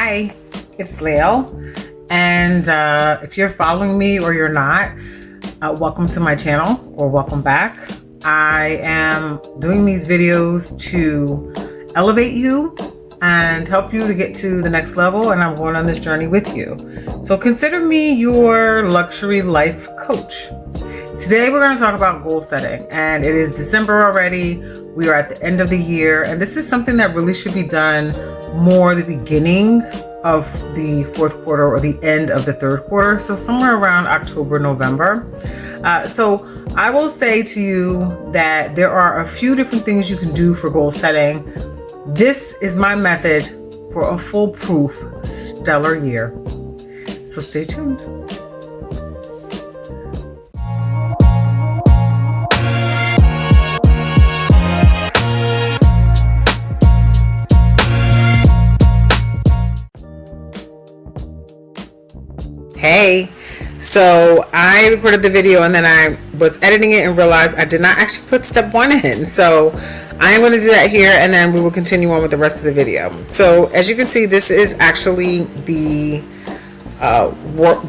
Hi, it's Lael, and if you're following me or you're not, welcome to my channel or welcome back. I am doing these videos to elevate you and help you to get to the next level, and I'm going on this journey with you. So consider me your luxury life coach. Today we're going to talk about goal setting, and it is December already. We are at the end of the year, and this is something that really should be done more the beginning of the fourth quarter or the end of the third quarter. So somewhere around October, November. So I will say to you that there are a few different things you can do for goal setting. This is my method for a foolproof, stellar year. So stay tuned. Hey, so I recorded the video and then I was editing it and realized I did not actually put step 1 in. So I am going to do that here and then we will continue on with the rest of the video. So as you can see, this is actually the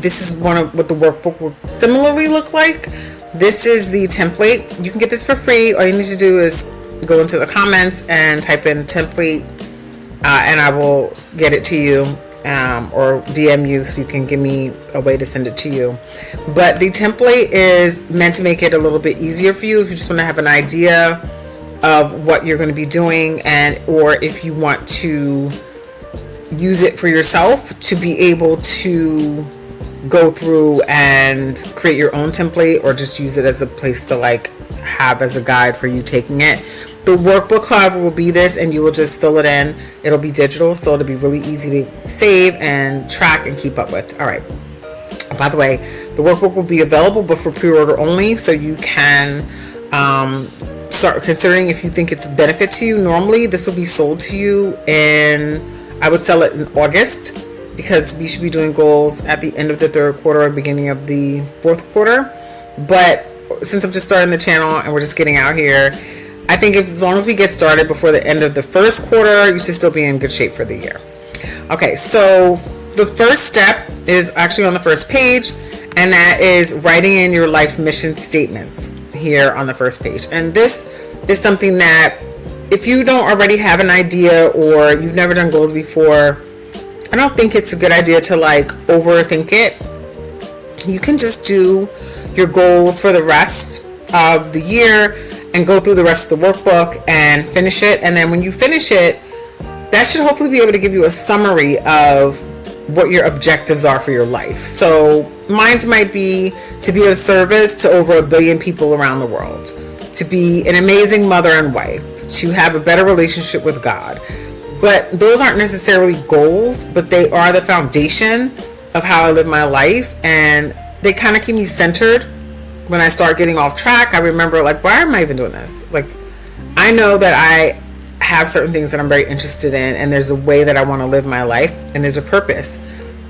this is one of what the workbook will similarly look like. This is the template. You can get this for free. All you need to do is go into the comments and type in template and I will get it to you. Or DM you so you can give me a way to send it to you. But the template is meant to make it a little bit easier for you if you just want to have an idea of what you're going to be doing, and or if you want to use it for yourself to be able to go through and create your own template, or just use it as a place to like have as a guide for you taking it. The workbook, however, will be this, and you will just fill it in. It'll be digital, so it'll be really easy to save and track and keep up with. All right. By the way, the workbook will be available, but for pre-order only, so you can start considering if you think it's a benefit to you. Normally, this will be sold to you I would sell it in August, because we should be doing goals at the end of the third quarter or beginning of the fourth quarter. But since I'm just starting the channel and we're just getting out here, I think as long as we get started before the end of the first quarter, you should still be in good shape for the year. Okay, so the first step is actually on the first page, and that is writing in your life mission statements here on the first page. And this is something that if you don't already have an idea or you've never done goals before, I don't think it's a good idea to like overthink it. You can just do your goals for the rest of the year and go through the rest of the workbook and finish it. And then when you finish it, that should hopefully be able to give you a summary of what your objectives are for your life. So mine might be to be of service to over 1 billion people around the world, to be an amazing mother and wife, to have a better relationship with God. But those aren't necessarily goals, but they are the foundation of how I live my life, and they kind of keep me centered. When I start getting off track, I remember like, why am I even doing this? Like, I know that I have certain things that I'm very interested in, and there's a way that I want to live my life, and there's a purpose.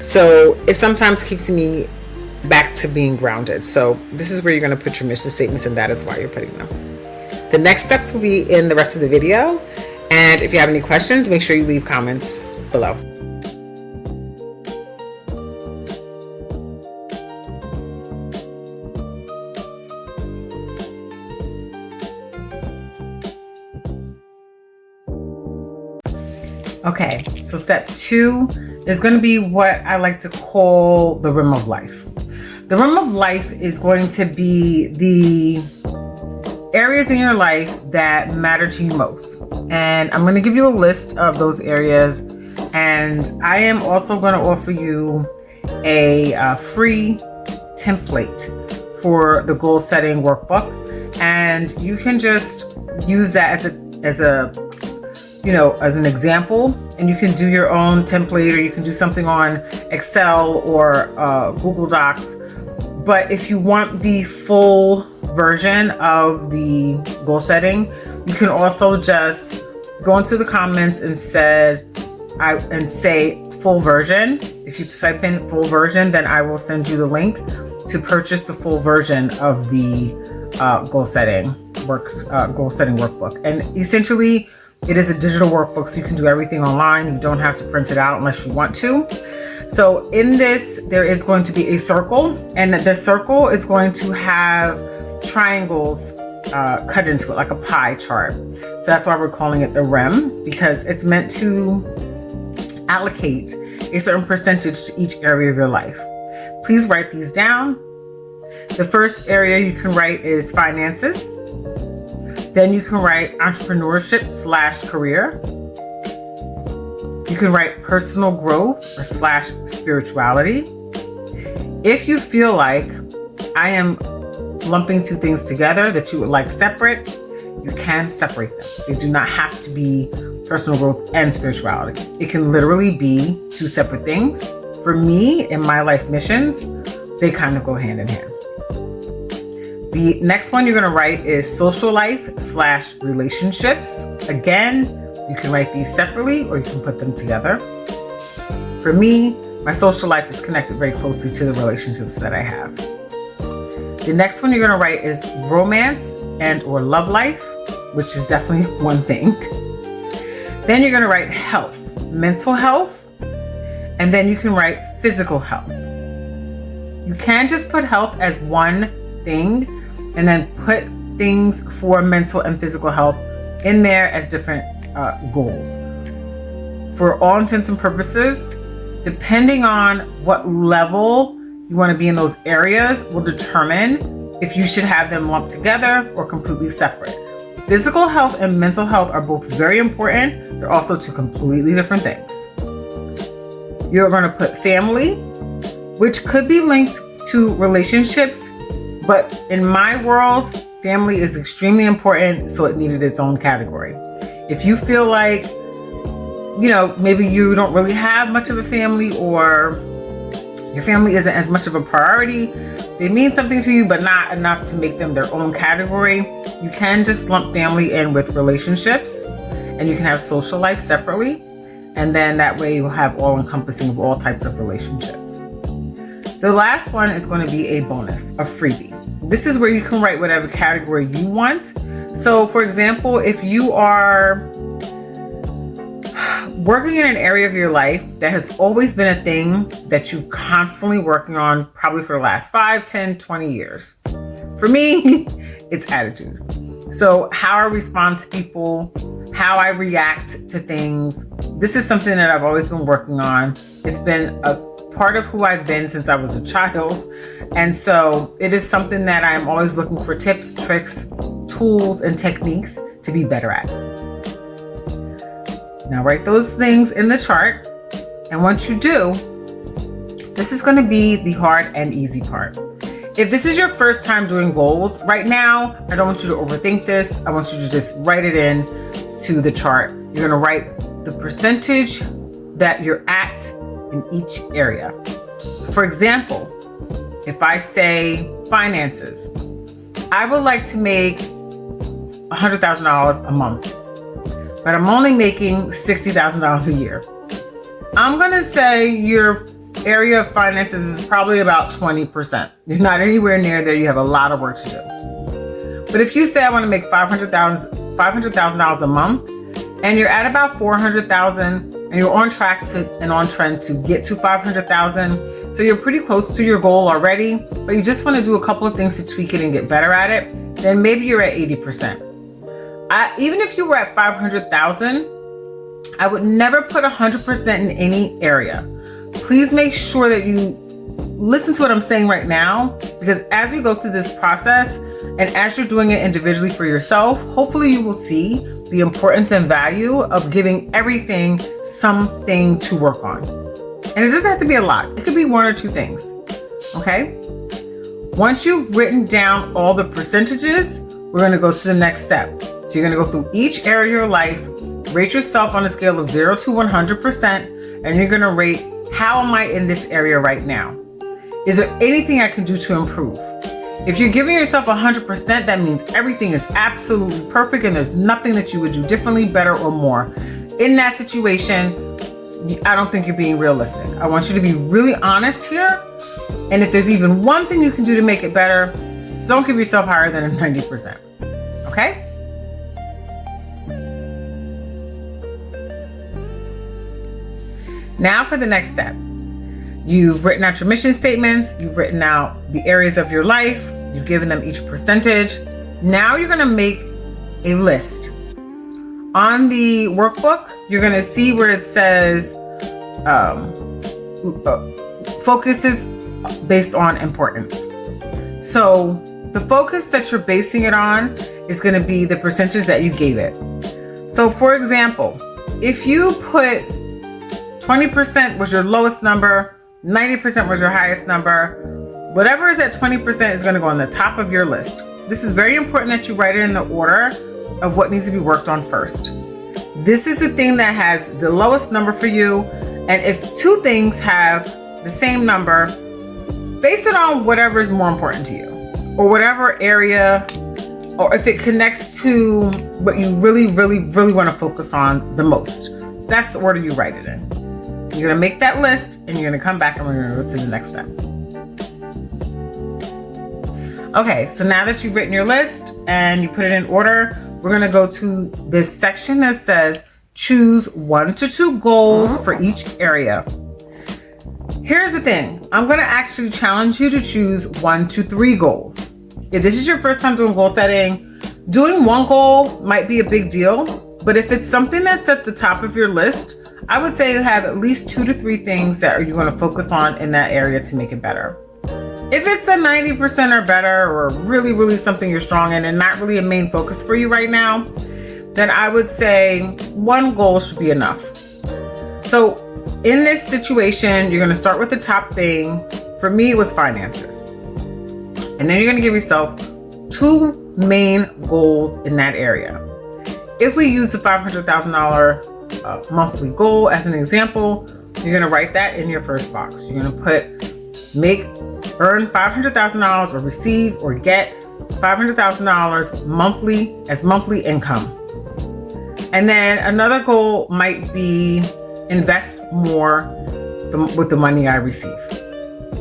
So it sometimes keeps me back to being grounded. So this is where you're going to put your mission statements, and that is why you're putting them. The next steps will be in the rest of the video. And if you have any questions, make sure you leave comments below. Okay, so step 2 is going to be what I like to call the rim of life. The rim of life is going to be the areas in your life that matter to you most. And I'm going to give you a list of those areas. And I am also going to offer you a free template for the goal setting workbook. And you can just use that as an example, and you can do your own template, or you can do something on Excel or Google Docs. But if you want the full version of the goal setting, you can also just go into the comments and say full version. If you type in full version, then I will send you the link to purchase the full version of the goal setting workbook. And essentially It is a digital workbook, so you can do everything online. You don't have to print it out unless you want to. So in this, there is going to be a circle, and the circle is going to have triangles cut into it, like a pie chart. So that's why we're calling it the REM, because it's meant to allocate a certain percentage to each area of your life. Please write these down. The first area you can write is finances. Then you can write entrepreneurship/career. You can write personal growth or /spirituality. If you feel like I am lumping two things together that you would like separate, you can separate them. They do not have to be personal growth and spirituality. It can literally be two separate things. For me, in my life missions, they kind of go hand in hand. The next one you're going to write is social life/relationships. Again, you can write these separately or you can put them together. For me, my social life is connected very closely to the relationships that I have. The next one you're going to write is romance and/or love life, which is definitely one thing. Then you're going to write health, mental health, and then you can write physical health. You can just put health as one thing and then put things for mental and physical health in there as different goals. For all intents and purposes, depending on what level you want to be in those areas will determine if you should have them lumped together or completely separate. Physical health and mental health are both very important. They're also two completely different things. You're going to put family, which could be linked to relationships, but in my world, family is extremely important, so it needed its own category. If you feel like, maybe you don't really have much of a family, or your family isn't as much of a priority, they mean something to you, but not enough to make them their own category, you can just lump family in with relationships, and you can have social life separately. And then that way you'll have all encompassing of all types of relationships. The last one is going to be a bonus, a freebie. This is where you can write whatever category you want. So for example, if you are working in an area of your life that has always been a thing that you're constantly working on, probably for the last 5, 10, 20 years. For me, it's attitude. So how I respond to people, how I react to things. This is something that I've always been working on. It's been a part of who I've been since I was a child. And so it is something that I'm always looking for tips, tricks, tools, and techniques to be better at. Now write those things in the chart. And once you do, this is going to be the hard and easy part. If this is your first time doing goals, right now, I don't want you to overthink this. I want you to just write it in to the chart. You're going to write the percentage that you're at in each area. So for example, if I say finances, I would like to make $100,000 a month, but I'm only making $60,000 a year. I'm going to say your area of finances is probably about 20%. You're not anywhere near there. You have a lot of work to do. But if you say I want to make $500,000 a month, and you're at about $400,000, and you're on track to and on trend to get to $500,000, so you're pretty close to your goal already, but you just want to do a couple of things to tweak it and get better at it, then maybe you're at 80%. Even if you were at $500,000, I would never put 100% in any area. Please make sure that you listen to what I'm saying right now, because as we go through this process and as you're doing it individually for yourself, hopefully you will see the importance and value of giving everything something to work on. And it doesn't have to be a lot. It could be one or two things. Okay? Once you've written down all the percentages, we're going to go to the next step. So you're going to go through each area of your life, rate yourself on a scale of 0 to 100%, and you're going to rate, how am I in this area right now? Is there anything I can do to improve? If you're giving yourself 100%, that means everything is absolutely perfect and there's nothing that you would do differently, better, or more. In that situation, I don't think you're being realistic. I want you to be really honest here. And if there's even one thing you can do to make it better, don't give yourself higher than a 90%. Okay? Now for the next step. You've written out your mission statements, you've written out the areas of your life, you've given them each percentage. Now you're gonna make a list. On the workbook, you're gonna see where it says focuses based on importance. So the focus that you're basing it on is gonna be the percentage that you gave it. So for example, if you put 20% was your lowest number, 90% was your highest number, whatever is at 20% is gonna go on the top of your list. This is very important that you write it in the order of what needs to be worked on first. This is the thing that has the lowest number for you. And if two things have the same number, base it on whatever is more important to you, or whatever area, or if it connects to what you really want to focus on the most. That's the order you write it in. You're gonna make that list and you're gonna come back and we're gonna go to the next step. Okay, so now that you've written your list and you put it in order, we're gonna go to this section that says choose 1 to 2 goals for each area. Here's the thing, I'm gonna actually challenge you to choose 1 to 3 goals. If this is your first time doing goal setting, doing one goal might be a big deal, but if it's something that's at the top of your list, I would say you have at least 2 to 3 things that you're gonna focus on in that area to make it better. If it's a 90% or better, or really something you're strong in and not really a main focus for you right now, then I would say 1 goal should be enough. So in this situation, you're gonna start with the top thing. For me, it was finances. And then you're gonna give yourself 2 main goals in that area. If we use the $500,000 monthly goal as an example, you're gonna write that in your first box. You're gonna put earn $500,000 or receive or get $500,000 monthly as monthly income. And then another goal might be invest more with the money I receive,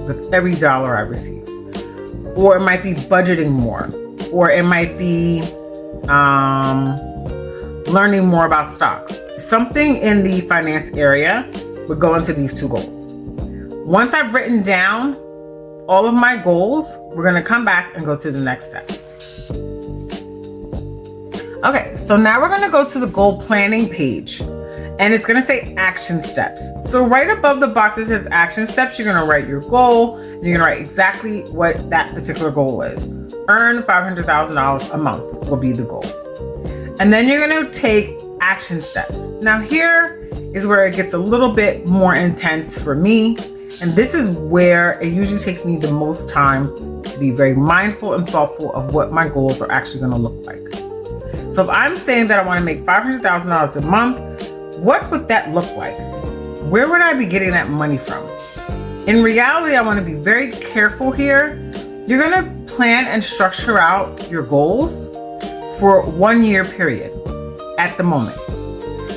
with every dollar I receive. Or it might be budgeting more, or it might be learning more about stocks. Something in the finance area would go into these 2 goals. Once I've written down all of my goals, we're gonna come back and go to the next step. Okay, so now we're gonna go to the goal planning page, and it's gonna say action steps. So right above the box that says action steps, you're gonna write your goal, and you're gonna write exactly what that particular goal is. Earn $500,000 a month will be the goal. And then you're gonna take action steps. Now here is where it gets a little bit more intense for me. And this is where it usually takes me the most time to be very mindful and thoughtful of what my goals are actually gonna look like. So if I'm saying that I wanna make $500,000 a month, what would that look like? Where would I be getting that money from? In reality, I wanna be very careful here. You're gonna plan and structure out your goals for 1 year period at the moment.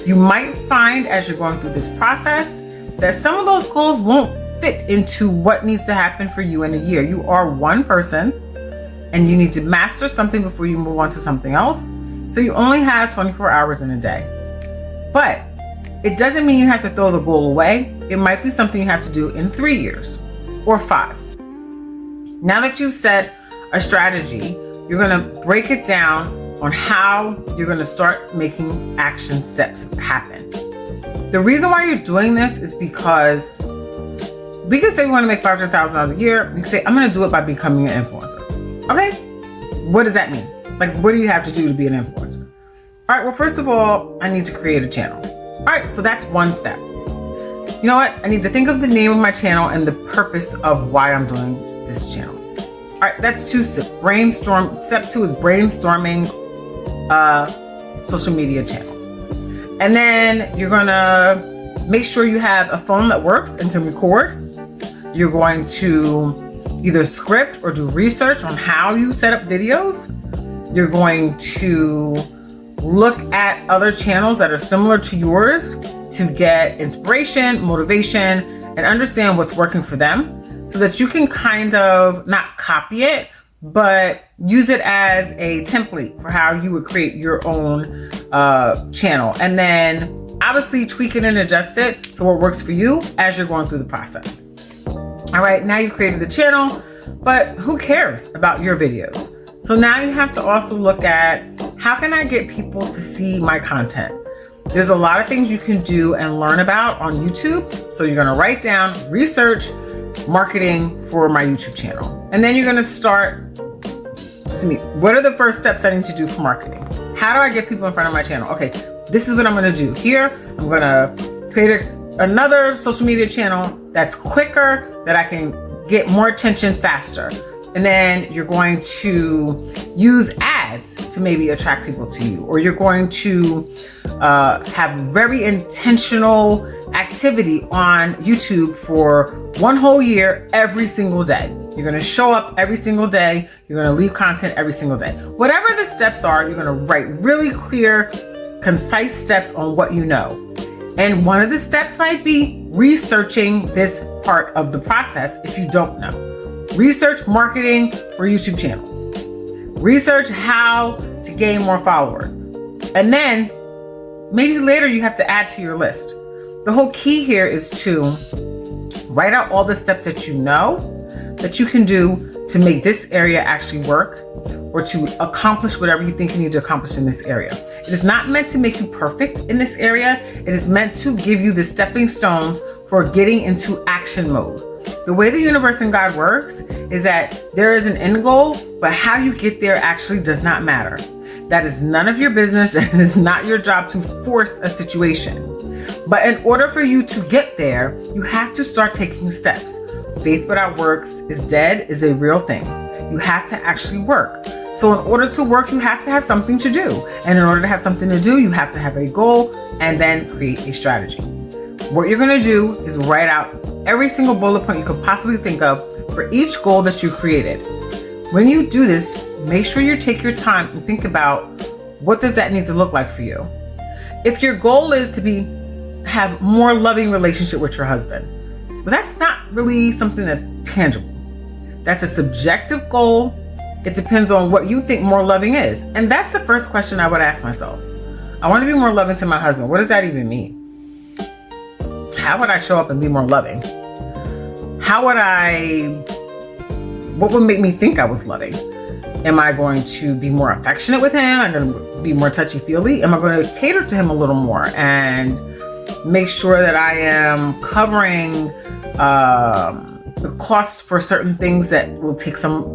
You might find as you're going through this process that some of those goals won't fit into what needs to happen for you in a year. You are one person and you need to master something before you move on to something else. So you only have 24 hours in a day. But it doesn't mean you have to throw the goal away. It might be something you have to do in 3 years or 5. Now that you've set a strategy, you're gonna break it down on how you're gonna start making action steps happen. The reason why you're doing this is because we can say we want to make $500,000 a year. We can say, I'm going to do it by becoming an influencer. Okay. What does that mean? Like, what do you have to do to be an influencer? All right. Well, first of all, I need to create a channel. All right. So that's 1 step. You know what? I need to think of the name of my channel and the purpose of why I'm doing this channel. All right. That's 2 steps. Step 2 is brainstorming social media channel. And then you're going to make sure you have a phone that works and can record. You're going to either script or do research on how you set up videos. You're going to look at other channels that are similar to yours to get inspiration, motivation, and understand what's working for them so that you can kind of not copy it, but use it as a template for how you would create your own channel. And then obviously tweak it and adjust it so it works for you as you're going through the process. All right, now you've created the channel, but who cares about your videos? So now you have to also look at, how can I get people to see my content? There's a lot of things you can do and learn about on YouTube. So you're gonna write down, research marketing for my YouTube channel. And then you're gonna start, what are the first steps I need to do for marketing? How do I get people in front of my channel? Okay, this is what I'm gonna do here. I'm gonna create another social media channel that's quicker, that I can get more attention faster. And then you're going to use ads to maybe attract people to you, or you're going to have very intentional activity on YouTube for one whole year, every single day. You're gonna show up every single day. You're gonna leave content every single day. Whatever the steps are, you're gonna write really clear, concise steps on what you know. And one of the steps might be researching this part of the process if you don't know. Research marketing for YouTube channels. Research how to gain more followers. And then maybe later you have to add to your list. The whole key here is to write out all the steps that you know that you can do to make this area actually work, or to accomplish whatever you think you need to accomplish in this area. It is not meant to make you perfect in this area. It is meant to give you the stepping stones for getting into action mode. The way the universe and God works is that there is an end goal, but how you get there actually does not matter. That is none of your business, and it is not your job to force a situation. But in order for you to get there, you have to start taking steps. Faith without works is dead is a real thing. You have to actually work. So in order to work, you have to have something to do. And in order to have something to do, you have to have a goal and then create a strategy. What you're gonna do is write out every single bullet point you could possibly think of for each goal that you created. When you do this, make sure you take your time and think about, what does that need to look like for you? If your goal is to have more loving relationship with your husband, but that's not really something that's tangible. That's a subjective goal. It depends on what you think more loving is. And that's the first question I would ask myself. I want to be more loving to my husband. What does that even mean? How would I show up and be more loving? What would make me think I was loving? Am I going to be more affectionate with him? Am I going to be more touchy-feely? Am I going to cater to him a little more and make sure that I am covering the cost for certain things that will take some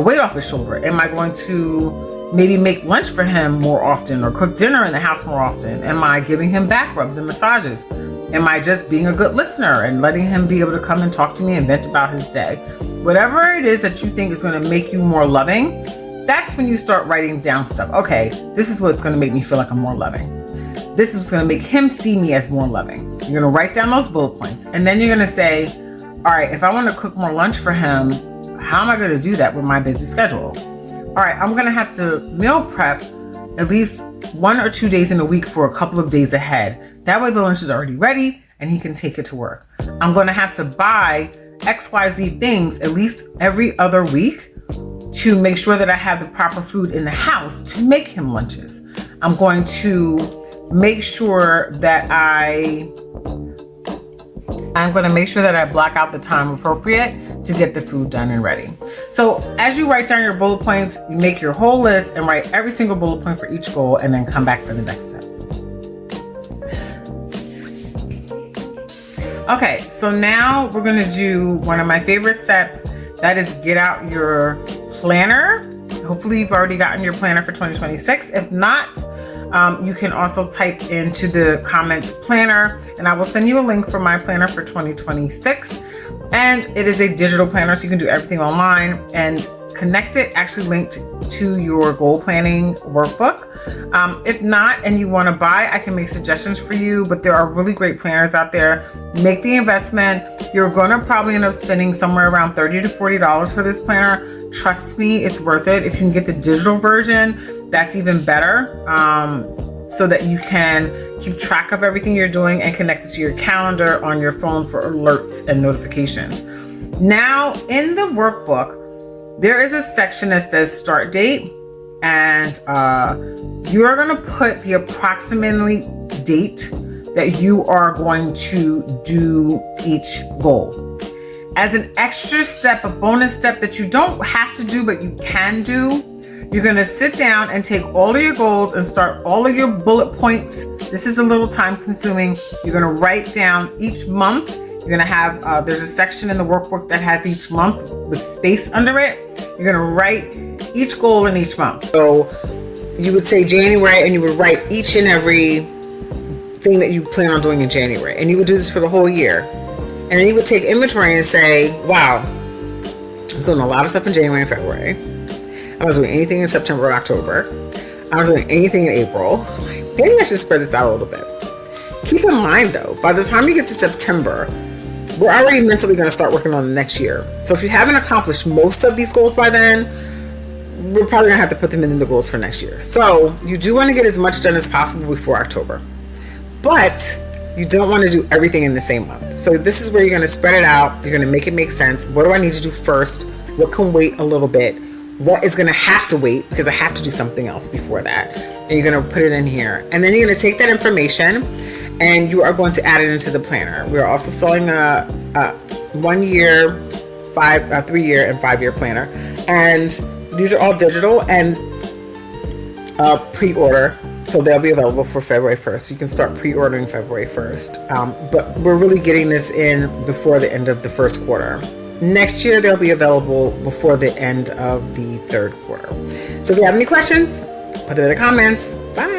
weight off his shoulder? Am I going to maybe make lunch for him more often, or cook dinner in the house more often? Am I giving him back rubs and massages? Am I just being a good listener and letting him be able to come and talk to me and vent about his day? Whatever it is that you think is going to make you more loving, that's when you start writing down stuff. Okay, this is what's going to make me feel like I'm more loving. This is what's going to make him see me as more loving. You're going to write down those bullet points, and then you're going to say, all right, if I want to cook more lunch for him, how am I going to do that with my busy schedule? All right, I'm going to have to meal prep at least 1 or 2 days in a week for a couple of days ahead. That way the lunch is already ready and he can take it to work. I'm going to have to buy XYZ things at least every other week to make sure that I have the proper food in the house to make him lunches. I'm going to make sure that I block out the time appropriate to get the food done and ready. So as you write down your bullet points, you make your whole list and write every single bullet point for each goal, and then come back for the next step. Okay, so now we're gonna do one of my favorite steps. That is get out your planner. Hopefully you've already gotten your planner for 2026. If not, you can also type into the comments planner, and I will send you a link for my planner for 2026. And it is a digital planner, so you can do everything online and connect it, actually linked to your goal planning workbook. If not, and you want to buy, I can make suggestions for you, but there are really great planners out there. Make the investment. You're going to probably end up spending somewhere around $30 to $40 for this planner. Trust me, it's worth it. If you can get the digital version, that's even better, so that you can keep track of everything you're doing and connect it to your calendar on your phone for alerts and notifications. Now, in the workbook, there is a section that says start date, and you are going to put the approximately date that you are going to do each goal. As an extra step, a bonus step that you don't have to do, but you can do, you're going to sit down and take all of your goals and start all of your bullet points. This is a little time consuming. You're going to write down each month. You're going to have, there's a section in the workbook that has each month with space under it. You're going to write each goal in each month. So you would say January, and you would write each and every thing that you plan on doing in January. And you would do this for the whole year. And then you would take inventory and say, wow, I'm doing a lot of stuff in January and February. I was doing anything in September or October. I was doing anything in April. Maybe I should spread this out a little bit. Keep in mind though, by the time you get to September, we're already mentally going to start working on the next year. So if you haven't accomplished most of these goals by then, we're probably going to have to put them in the goals for next year. So you do want to get as much done as possible before October. But you don't want to do everything in the same month. So this is where you're going to spread it out. You're going to make it make sense. What do I need to do first? What can wait a little bit? What is going to have to wait because I have to do something else before that? And you're going to put it in here. And then you're going to take that information and you are going to add it into the planner. We're also selling a 1 year, 3-year, and 5-year planner. And these are all digital and pre-order. So they'll be available for February 1st. You can start pre-ordering February 1st. But we're really getting this in before the end of the first quarter. Next year, they'll be available before the end of the third quarter. So if you have any questions, put them in the comments. Bye.